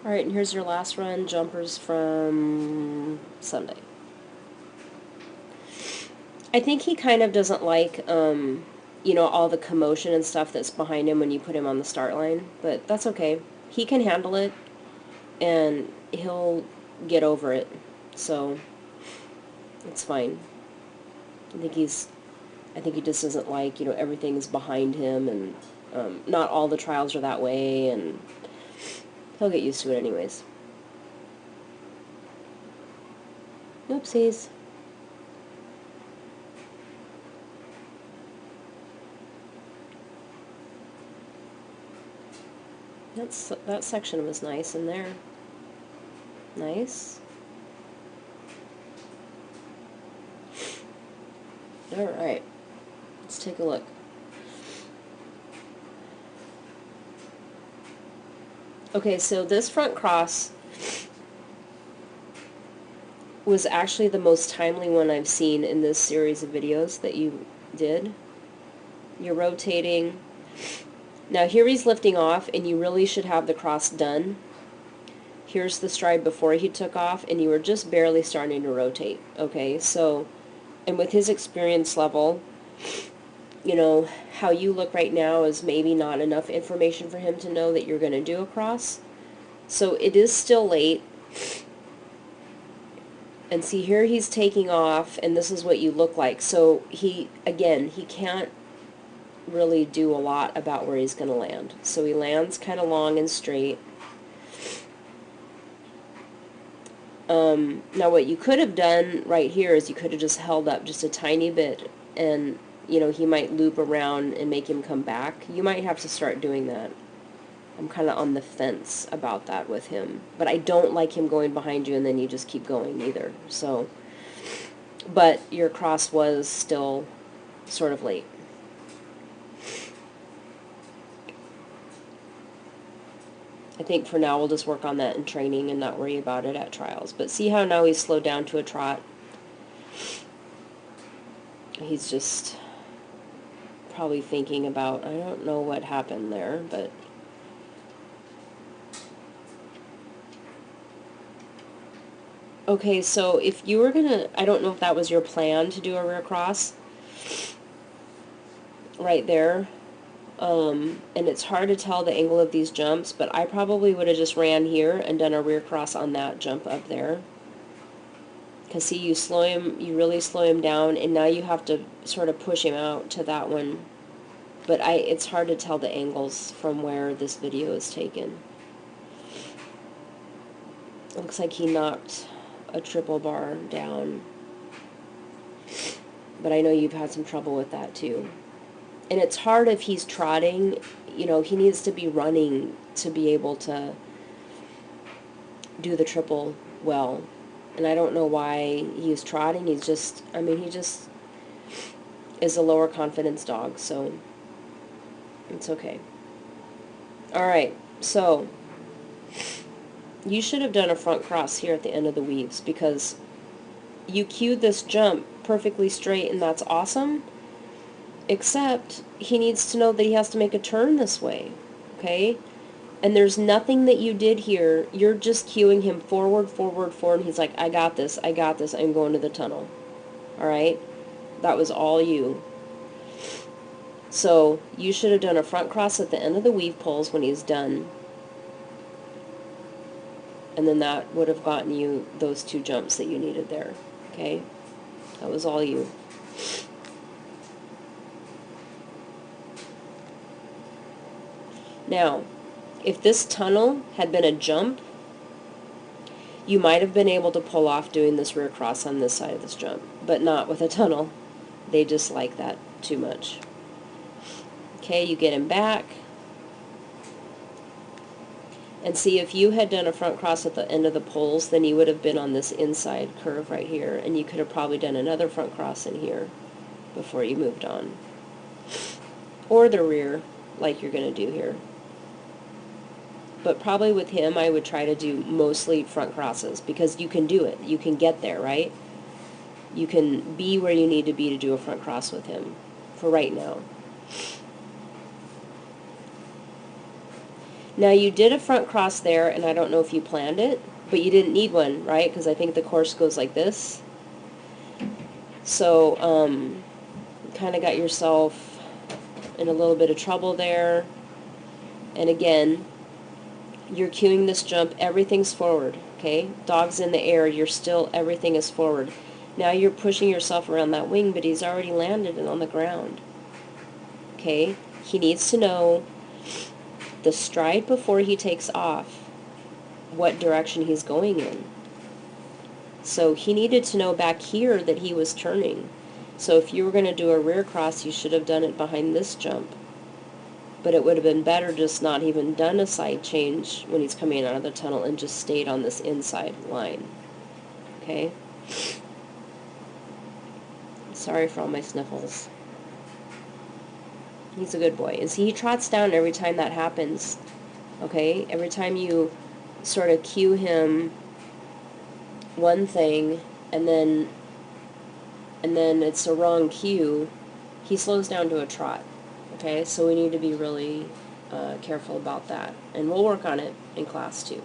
Alright, and here's your last run, jumpers from Sunday. I think he kind of doesn't like, you know, all the commotion and stuff that's behind him when you put him on the start line, but that's okay. He can handle it, and he'll get over it, so it's fine. I think he just doesn't like, you know, everything's behind him, and not all the trials are that way, and he'll get used to it anyways. Oopsies. That section was nice in there. Nice. Alright, let's take a look. Okay, so this front cross was actually the most timely one I've seen in this series of videos that you did. You're rotating. Now here he's lifting off, and you really should have the cross done. Here's the stride before he took off, and you were just barely starting to rotate. Okay, so, and with his experience level, you know, how you look right now is maybe not enough information for him to know that you're going to do a cross. So it is still late. And see, here he's taking off, and this is what you look like. So he can't really do a lot about where he's going to land. So he lands kind of long and straight. Now what you could have done right here is you could have just held up just a tiny bit, and, you know, he might loop around and make him come back. You might have to start doing that. I'm kind of on the fence about that with him. But I don't like him going behind you and then you just keep going either. So, but your cross was still sort of late. I think for now we'll just work on that in training and not worry about it at trials. But see how now he's slowed down to a trot? He's just probably thinking about, I don't know what happened there, but okay, so if you were gonna, I don't know if that was your plan to do a rear cross right there, and it's hard to tell the angle of these jumps, but I probably would have just ran here and done a rear cross on that jump up there. Because see, you really slow him down, and now you have to sort of push him out to that one. But it's hard to tell the angles from where this video is taken. Looks like he knocked a triple bar down. But I know you've had some trouble with that too. And it's hard if he's trotting, you know, he needs to be running to be able to do the triple well. And I don't know why he's trotting. He's just, I mean, he just is a lower confidence dog, so it's okay. Alright, so you should have done a front cross here at the end of the weaves, because you cued this jump perfectly straight, and that's awesome, except he needs to know that he has to make a turn this way, okay? And there's nothing that you did here. You're just cueing him forward, forward, forward, and he's like, I got this, I'm going to the tunnel. Alright? That was all you. So, you should have done a front cross at the end of the weave pulls when he's done. And then that would have gotten you those two jumps that you needed there. Okay? That was all you. Now, if this tunnel had been a jump, you might have been able to pull off doing this rear cross on this side of this jump, but not with a tunnel. They just like that too much. Okay, you get him back. And see, if you had done a front cross at the end of the poles, then you would have been on this inside curve right here, and you could have probably done another front cross in here before you moved on. Or the rear, like you're going to do here. But probably with him, I would try to do mostly front crosses, because you can do it. You can get there, right? You can be where you need to be to do a front cross with him, for right now. Now you did a front cross there, and I don't know if you planned it, but you didn't need one, right? Because I think the course goes like this. So, kind of got yourself in a little bit of trouble there. And again, you're cueing this jump, everything's forward, okay? Dog's in the air, you're still, everything is forward. Now you're pushing yourself around that wing, but he's already landed and on the ground. Okay? He needs to know the stride before he takes off, what direction he's going in. So he needed to know back here that he was turning. So if you were going to do a rear cross, you should have done it behind this jump. But it would have been better just not even done a side change when he's coming out of the tunnel and just stayed on this inside line. Okay? Sorry for all my sniffles. He's a good boy. And see, he trots down every time that happens. Okay? Every time you sort of cue him one thing and then it's a wrong cue, he slows down to a trot. Okay? So we need to be really careful about that. And we'll work on it in class too.